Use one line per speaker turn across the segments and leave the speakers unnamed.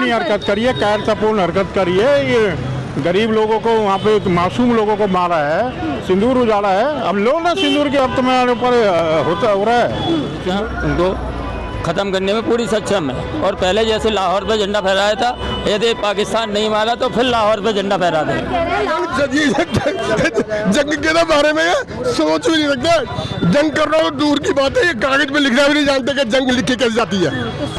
हरकत करी है, कायरतापूर्ण हरकत करी है। ये गरीब लोगों को, वहाँ पे मासूम लोगों को मारा है, सिंदूर उजाड़ा है। अब लो ना सिंदूर के अब तुम्हारे ऊपर हो रहा है।
उनको ख़त्म करने में पूरी सक्षम है। और पहले जैसे लाहौर पे झंडा फहराया था, यदि पाकिस्तान नहीं मारा तो फिर लाहौर पे झंडा फहरा दे।
जंग के ना बारे में सोच भी नहीं सकते। जंग कर रहा हो दूर की बात है, ये कागज पे लिखना भी नहीं जानते कि जंग लिखी कैसे जाती है।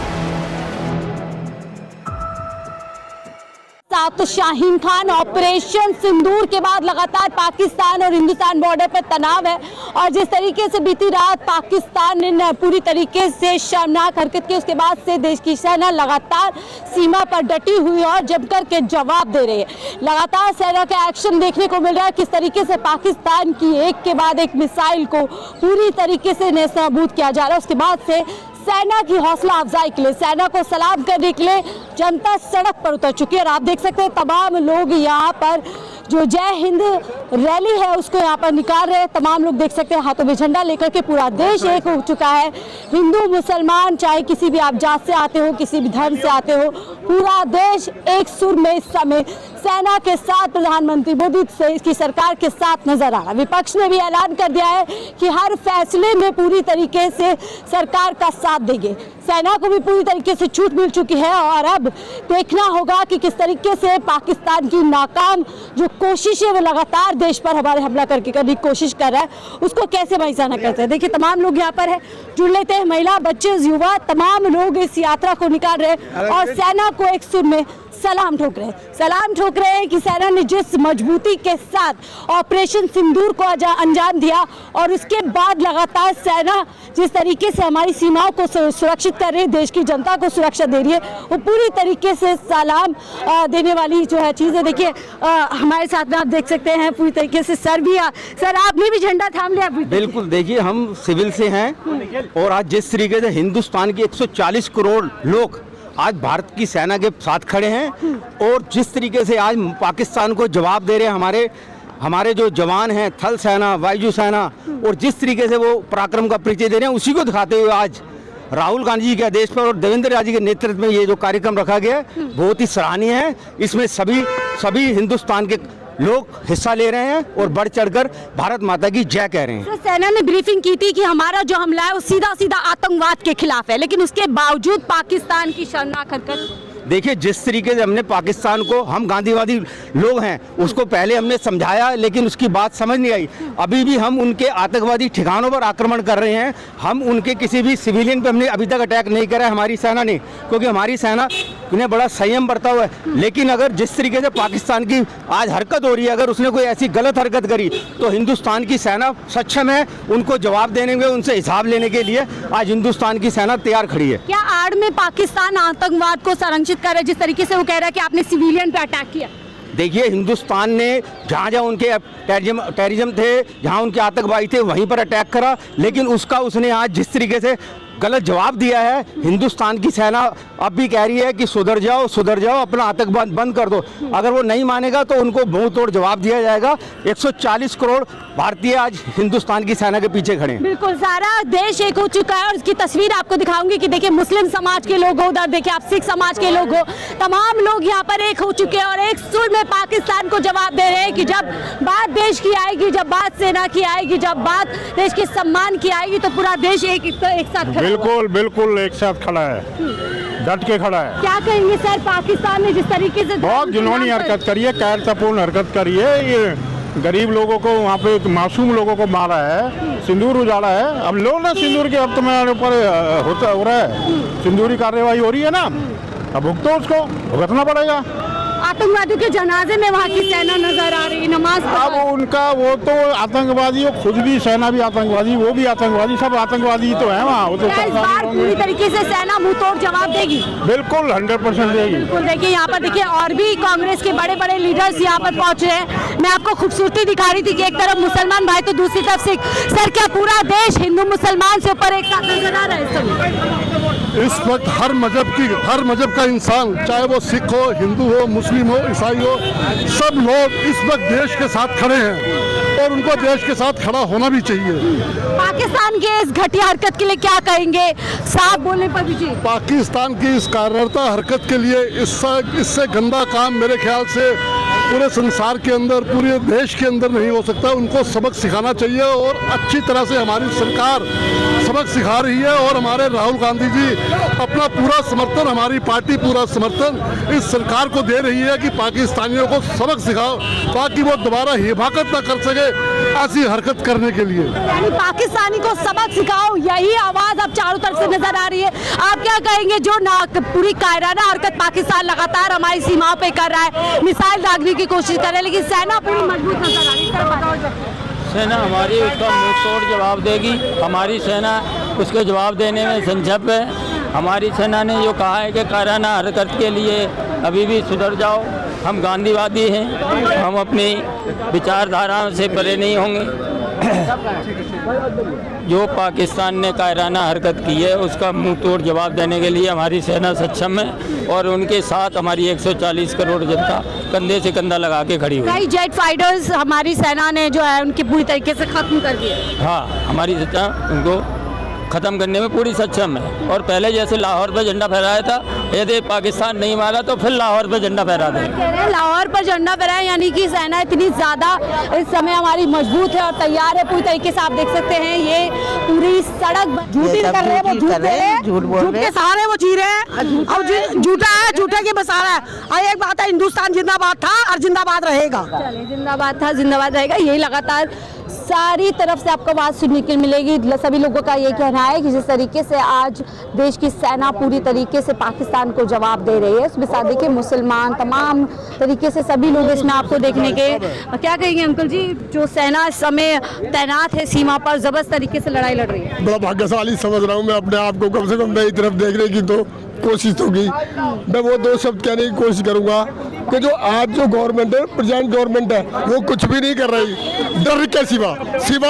तो शाहीन खान ऑपरेशन सिंदूर के बाद लगातार पाकिस्तान और हिंदुस्तान बॉर्डर पर तनाव है। और जिस तरीके से बीती रात पाकिस्तान ने पूरी तरीके से शर्मनाक हरकत की, उसके बाद से देश की सेना लगातार सीमा पर डटी हुई और जमकर के जवाब दे रही है। लगातार सेना का एक्शन देखने को मिल रहा है, किस तरीके से पाकिस्तान की एक के बाद एक मिसाइल को पूरी तरीके से नेस्तनाबूद किया जा रहा है। उसके बाद से सेना की हौसला अफजाई के लिए, सेना को सलाम करने के लिए जनता सड़क पर उतर चुकी है। और आप देख सकते हैं तमाम लोग यहाँ पर जो जय हिंद रैली है उसको यहाँ पर निकाल रहे हैं। तमाम लोग देख सकते हैं हाथों में झंडा लेकर के। पूरा देश एक हो चुका है। हिंदू मुसलमान चाहे किसी भी आप जात से आते हो, किसी भी धर्म से आते हो, पूरा देश एक सुर में इस समय सेना के साथ, प्रधानमंत्री मोदी से इसकी सरकार के साथ नजर आ रहा है। विपक्ष ने भी ऐलान कर दिया है कि हर फैसले में पूरी तरीके से सरकार का साथ देंगे। सेना को भी पूरी तरीके से छूट मिल चुकी है और अब देखना होगा कि किस तरीके से पाकिस्तान की नाकाम जो कोशिश है वो लगातार देश पर हमारे हमला करने की कोशिश कर रहा है, उसको कैसे महिसाना करते हैं। देखिए तमाम लोग यहाँ पर है, जुड़ लेते हैं, महिला, बच्चे, युवा, तमाम लोग इस यात्रा को निकाल रहे हैं और सेना को एक सुर में सलाम ठोक रहे हैं कि सेना ने जिस मजबूती के साथ ऑपरेशन सिंदूर को अंजाम दिया और उसके बाद लगातार सेना जिस तरीके से हमारी सीमाओं को सुरक्षित कर रही है, देश की जनता को सुरक्षा दे रही है, वो पूरी तरीके से सलाम देने वाली जो है चीज़ें। देखिए हमारे साथ में आप देख सकते हैं पूरी तरीके से सर आपने भी झंडा थाम लिया।
बिल्कुल, देखिए हम सिविल से हैं और आज जिस तरीके से हिंदुस्तान के 140 करोड़ लोग आज भारत की सेना के साथ खड़े हैं और जिस तरीके से आज पाकिस्तान को जवाब दे रहे हैं हमारे जो जवान हैं, थल सेना, वायु सेना, और जिस तरीके से वो पराक्रम का परिचय दे रहे हैं, उसी को दिखाते हुए आज राहुल गांधी जी के आदेश पर और देवेंद्र यादव जी के नेतृत्व में ये जो कार्यक्रम रखा गया है बहुत ही सराहनीय है। इसमें सभी हिंदुस्तान के लोग हिस्सा ले रहे हैं और बढ़ चढ़कर भारत माता की जय कह रहे हैं।
तो सेना ने ब्रीफिंग की थी कि हमारा जो हमला है वो सीधा आतंकवाद के खिलाफ है, लेकिन उसके बावजूद पाकिस्तान की शर्मनाक हरकत।
देखिए जिस तरीके से हमने पाकिस्तान को, हम गांधीवादी लोग हैं, उसको पहले हमने समझाया लेकिन उसकी बात समझ नहीं आई। अभी भी हम उनके आतंकवादी ठिकानों पर आक्रमण कर रहे हैं। हम उनके किसी भी सिविलियन पे हमने अभी तक अटैक नहीं करा है हमारी सेना ने, क्योंकि हमारी सेना ने बड़ा संयम बरता हुआ है। लेकिन अगर जिस तरीके से पाकिस्तान की आज हरकत हो रही है, अगर उसने कोई ऐसी गलत हरकत करी तो हिंदुस्तान की सेना सक्षम है उनको जवाब देने में, उनसे हिसाब लेने के लिए आज हिंदुस्तान की सेना तैयार खड़ी है।
क्या आड़ में पाकिस्तान आतंकवाद को संरक्षित कर रहा है, जिस तरीके से वो कह रहा है कि आपने सिविलियन पे अटैक किया?
देखिए हिंदुस्तान ने जहाँ उनके टेररिज्म थे, जहाँ उनके आतंकवादी थे, वहीं पर अटैक करा, लेकिन उसका उसने आज जिस तरीके से गलत जवाब दिया है, हिंदुस्तान की सेना अब भी कह रही है कि सुधर जाओ, अपना आतंकवाद बंद कर दो। अगर वो नहीं मानेगा तो उनको मुंह तोड़ जवाब दिया जाएगा। 140 करोड़ भारतीय आज हिंदुस्तान की सेना के पीछे खड़े हैं।
बिल्कुल, सारा देश एक हो चुका है और उसकी तस्वीर आपको दिखाऊंगी कि देखिए मुस्लिम समाज के लोग हो, उधर देखिए आप सिख समाज के लोग हो, तमाम लोग यहाँ पर एक हो चुके हैं और एक सुर में पाकिस्तान को जवाब दे रहे हैं कि जब बात देश की आएगी, जब बात सेना की आएगी, जब बात देश के सम्मान की आएगी तो पूरा देश एक साथ खड़ा।
बिल्कुल एक साथ खड़ा है, डट के खड़ा है।
क्या कहेंगे सर, पाकिस्तान ने जिस तरीके से
बहुत घिनौनी हरकत करी है, कायरतापूर्ण हरकत करी है। ये गरीब लोगों को, वहाँ पे मासूम लोगों को मारा है, सिंदूर उजाड़ा है। अब लो ना सिंदूर के अब तुम्हारे ऊपर हो रहा है, सिंदूरी कार्रवाई हो रही है ना, अब भुगतो, उसको भुगतना पड़ेगा।
आतंकवादियों के जनाजे में वहाँ की सेना नजर आ रही, नमाज।
अब उनका वो तो आतंकवादी, खुद भी सेना भी आतंकवादी, वो भी आतंकवादी, सब आतंकवादी तो है वहाँ। वो तो
इस बार पूरी तरीके से सेना मुंह तोड़ जवाब देगी।
बिल्कुल 100% देगी।
बिल्कुल, देखिए यहाँ पर देखिए और भी कांग्रेस के बड़े बड़े लीडर्स यहाँ पर पहुँचे हैं। मैं आपको खूबसूरती दिखा रही थी कि एक तरफ मुसलमान भाई तो दूसरी तरफ सिख। सर क्या पूरा देश हिंदू मुसलमान से ऊपर एक साथ नजर आ रहा है इस समय?
इस वक्त हर मजहब का इंसान, चाहे वो सिख हो, हिंदू हो, मुस्लिम हो, ईसाई हो, सब लोग इस वक्त देश के साथ खड़े हैं और उनको देश के साथ खड़ा होना भी चाहिए।
पाकिस्तान के इस घटिया हरकत के लिए क्या कहेंगे, साफ बोलने पर भी? जी,
पाकिस्तान की इस कायरता हरकत के लिए इससे गंदा काम मेरे ख्याल से पूरे संसार के अंदर, पूरे देश के अंदर नहीं हो सकता। उनको सबक सिखाना चाहिए और अच्छी तरह से हमारी सरकार सबक सिखा रही है और हमारे राहुल गांधी जी अपना पूरा समर्थन, हमारी पार्टी पूरा समर्थन इस सरकार को दे रही है कि पाकिस्तानियों को सबक सिखाओ ताकि वो दोबारा हिफाजत न कर सके ऐसी हरकत करने के लिए।
यानी पाकिस्तानी को सबक सिखाओ, यही आवाज अब चारों तरफ से नजर आ रही है। आप क्या कहेंगे, जो पूरी कायराना हरकत पाकिस्तान लगातार हमारी सीमाओं पे कर रहा है, मिसाइल दागने की कोशिश कर रहा है, लेकिन सेना पूरी मजबूत नजर आ रही है?
सेना हमारी उसका मुंह तोड़ जवाब देगी। हमारी सेना उसके जवाब देने में संजब है। हमारी सेना ने जो कहा है कि कायराना हरकत के लिए अभी भी सुधर जाओ। हम गांधीवादी हैं, हम अपनी विचारधारा से परे नहीं होंगे। जो पाकिस्तान ने कायराना हरकत की है उसका मुंह तोड़ जवाब देने के लिए हमारी सेना सक्षम है और उनके साथ हमारी 140 करोड़ जनता कंधे से कंधा लगा के खड़ी हुई।
कई जेट फाइटर्स हमारी सेना ने जो है उनकी पूरी तरीके से खत्म कर दिए।
हाँ, हमारी सेना उनको ख़त्म करने में पूरी सक्षम है और पहले जैसे लाहौर पर झंडा फहराया था, यदि पाकिस्तान नहीं मारा तो फिर लाहौर पर झंडा फहरा दें।
लाहौर पर झंडा फहराया, यानी कि सेना इतनी ज़्यादा इस समय हमारी मजबूत है और तैयार है पूरी तरीके से। आप देख सकते हैं ये पूरी सड़क झूठी कर रहे हैं, वो झूठ दे रहे हैं, झूठ के सहारे वो जी रहे हैं। अब झूठा है, झूठे की बसारा है। और एक बात है, हिंदुस्तान जिंदाबाद था और जिंदाबाद रहेगा। चलिए, जिंदाबाद था, जिंदाबाद रहेगा, यही लगातार सारी तरफ से आपको बात सुनने के मिलेगी। सभी लोगों का ये कहना है कि जिस तरीके से आज देश की सेना पूरी तरीके से पाकिस्तान को जवाब दे रही है, उसमें शादी के मुसलमान तमाम तरीके से सभी लोग इसमें आपको देखने के। क्या कहेंगे अंकल जी, जो सेना इस समय तैनात है सीमा पर, जबरदस्त तरीके से लड़ाई लड़ रही है?
बड़ा भाग्यशाली समझ रहा हूँ मैं अपने आप को, कम से कम नई तरफ देखने की तो कोशिश होगी। मैं वो दो शब्द कहने की कोशिश करूंगा कि जो आज जो गवर्नमेंट है, प्रेजेंट गवर्नमेंट है, वो कुछ भी नहीं कर रही, डर के सिवा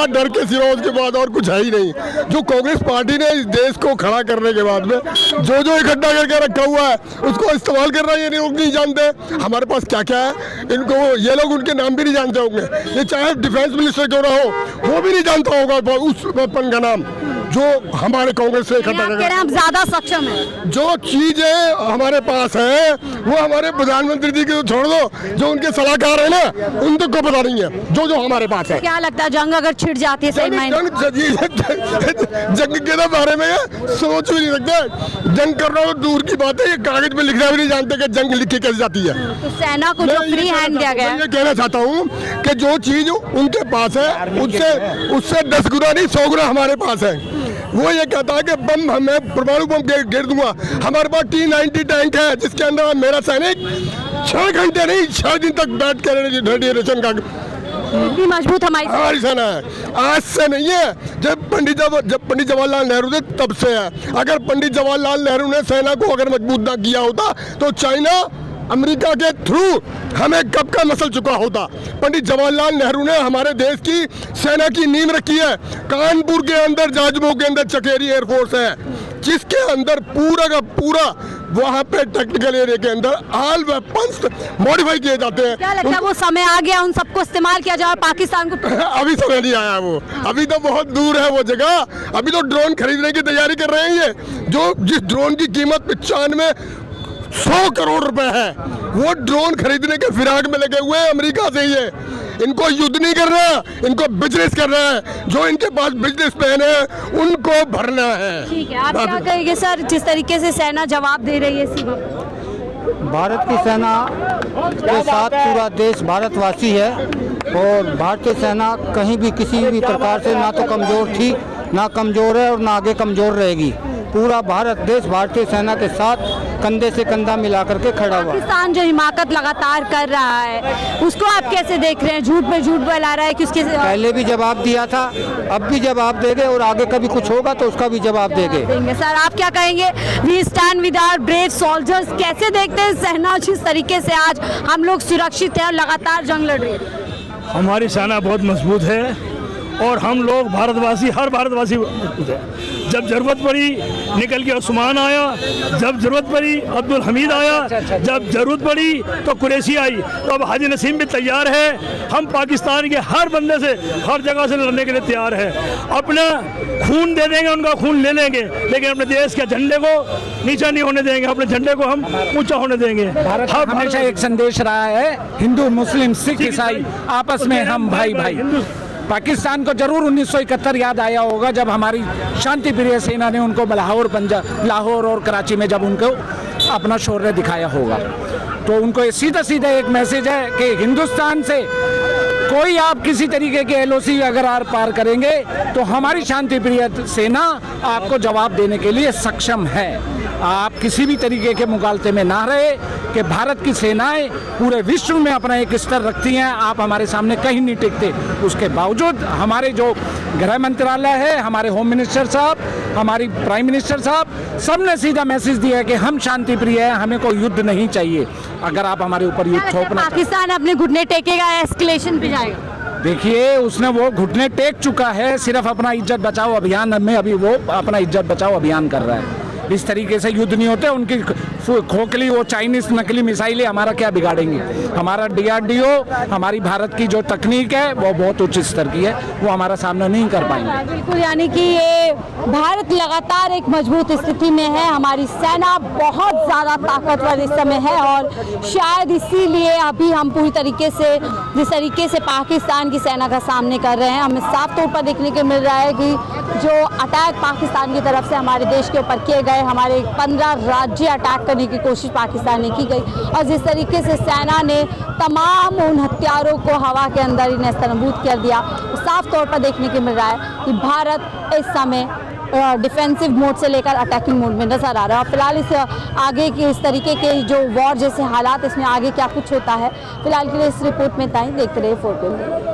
डर के सिवा उसके बाद और कुछ है ही नहीं। जो कांग्रेस पार्टी ने इस देश को खड़ा करने के बाद में जो इकट्ठा करके रखा हुआ है उसको इस्तेमाल कर रहा है, ये लोग नहीं जानते हमारे पास क्या क्या है। इनको ये लोग उनके नाम भी नहीं जानते होंगे, ये चाहे डिफेंस मिनिस्टर क्यों ना हो वो भी नहीं जानता होगा उस वेपन का नाम जो हमारे कांग्रेस से इकट्ठा करके।
हम ज्यादा सक्षम है,
जो चीजें हमारे पास है वो हमारे प्रधानमंत्री जी को छोड़ दो, जो उनके सलाहकार है ना उनको पता नहीं है जो हमारे पास है।
क्या लगता है जंग अगर छिड़ जाती है,
जंग के बारे में सोच भी नहीं सकते। जंग करना तो दूर की बात है, ये कागज में लिखना भी नहीं जानते कि जंग लिखी कैसे जाती है।
तो सेना को जो फ्री हैंड दिया गया है,
मैं कहना चाहता हूँ कि जो चीज उनके पास है उससे 10 गुना नहीं 100 गुना हमारे पास है। वो ये कहता है कि बम मैं परमाणु बम गिर दूंगा। हमारे पास T-90 टैंक है जिसके अंदर मेरा सैनिक 6 घंटे नहीं 6 दिन तक बैठ कर रेडिएशन का
इतनी मजबूत हमारी
सेना है। आज से नहीं है, जब पंडित जवाहरलाल नेहरू थे तब से है। अगर पंडित जवाहरलाल नेहरू ने सेना को अगर मजबूत ना किया होता तो चाइना अमेरिका के थ्रू हमें कब का नस्ल चुका होता। पंडित जवाहरलाल नेहरू ने हमारे देश की सेना की नींव रखी है। कानपुर के अंदर जाजमऊ के अंदर चकेरी एयरफोर्स है जिसके अंदर पूरा का पूरा वहाँ पे टेक्निकल एरिया के अंदर ऑल वेपन्स मॉडिफाई किए जाते हैं।
क्या लगता है वो समय आ गया उन सबको इस्तेमाल किया जाए पाकिस्तान को?
अभी समय नहीं आया, वो अभी तो बहुत दूर है वो जगह। अभी तो ड्रोन खरीदने की तैयारी कर रहे हैं ये, जो जिस ड्रोन की कीमत 95-100 करोड़ रुपए है, वो ड्रोन खरीदने के फिराक में लगे हुए हैं अमेरिका से ही है। इनको युद्ध नहीं करना, इनको बिजनेस करना है। जो इनके पास बिजनेसमैन है उनको भरना है।
ठीक है, आप क्या कहेंगे सर, जिस तरीके से सेना जवाब दे रही है सीमा?
भारत की सेना के साथ पूरा देश भारतवासी है और भारतीय सेना कहीं भी किसी भी प्रकार से ना तो कमज़ोर थी, ना कमज़ोर है और ना आगे कमज़ोर रहेगी। पूरा भारत देश भारतीय सेना के साथ कंधे से कंधा मिला करके खड़ा हुआ।
पाकिस्तान जो हिमाकत लगातार कर रहा है उसको आप कैसे देख रहे हैं? झूठ पे झूठ बोला रहा है कि उसके
पहले भी जवाब दिया था, अब भी जवाब देंगे और आगे कभी कुछ होगा तो उसका भी जवाब देंगे।
सर आप क्या कहेंगे? We stand with our brave soldiers, कैसे देखते हैं सेना जिस तरीके से आज हम लोग सुरक्षित हैं और लगातार जंग लड़ रही है?
हमारी सेना बहुत मजबूत है और हम लोग भारतवासी, हर भारतवासी जब जरूरत पड़ी निकल के उस्मान आया, जब जरूरत पड़ी अब्दुल हमीद आया, जब जरूरत पड़ी तो कुरैशी आई, तो अब हाजी नसीम भी तैयार है। हम पाकिस्तान के हर बंदे से, हर जगह से लड़ने के लिए तैयार है। अपना खून दे देंगे, उनका खून ले लेंगे, लेकिन अपने देश के झंडे को नीचा नहीं होने देंगे, अपने झंडे को हम ऊंचा होने देंगे।
हमेशा एक संदेश रहा है, हिंदू मुस्लिम सिख ईसाई आपस में हम भाई भाई। पाकिस्तान को जरूर 1971 याद आया होगा, जब हमारी शांति प्रिय सेना ने उनको लाहौर और कराची में जब उनको अपना शौर्य दिखाया होगा। तो उनको सीधा सीधा एक मैसेज है कि हिंदुस्तान से कोई आप किसी तरीके के LOC अगर आर पार करेंगे तो हमारी शांति प्रिय सेना आपको जवाब देने के लिए सक्षम है। आप किसी भी तरीके के मुकालते में ना रहे कि भारत की सेनाएं पूरे विश्व में अपना एक स्तर रखती हैं, आप हमारे सामने कहीं नहीं टिकते। उसके बावजूद हमारे जो गृह मंत्रालय है, हमारे होम मिनिस्टर साहब, हमारी प्राइम मिनिस्टर साहब, सब ने सीधा मैसेज दिया है कि हम शांति प्रिय हैं, हमें कोई युद्ध नहीं चाहिए। अगर आप हमारे ऊपर युद्ध थोपना,
पाकिस्तान अपने घुटने टेकेगा, एस्केलेशन पे जाएगा।
देखिए उसने वो घुटने टेक चुका है, सिर्फ अपना इज्जत बचाओ अभियान में अभी वो अपना इज्जत बचाओ अभियान कर रहा है। इस तरीके से युद्ध नहीं होते। उनकी खोखली वो चाइनीज नकली मिसाइलें हमारा क्या बिगाड़ेंगे। हमारा DRDO, हमारी भारत की जो तकनीक है वो बहुत उच्च स्तर की है, वो हमारा सामना नहीं कर पाएंगे।
बिल्कुल, यानी कि ये भारत लगातार एक मजबूत स्थिति में है, हमारी सेना बहुत ज़्यादा ताकतवर इस समय है और शायद इसीलिए अभी हम पूरी तरीके से जिस तरीके से पाकिस्तान की सेना का सामने कर रहे हैं, हमें साफ तौर पर देखने को मिल रहा है कि जो अटैक पाकिस्तान की तरफ से हमारे देश के ऊपर किए गए, हमारे 15 राज्य अटैक करने की कोशिश पाकिस्तान ने की गई और जिस तरीके से सेना ने तमाम उन हथियारों को हवा के अंदर ही नेस्तनाबूद कर दिया, साफ तौर पर देखने को मिल रहा है कि भारत इस समय डिफेंसिव मोड से लेकर अटैकिंग मोड में नजर आ रहा है। और फिलहाल इस आगे के इस तरीके के जो वॉर जैसे हालात, इसमें आगे क्या कुछ होता है, फिलहाल के लिए इस रिपोर्ट में इतना ही। देखते रहिए 4PM।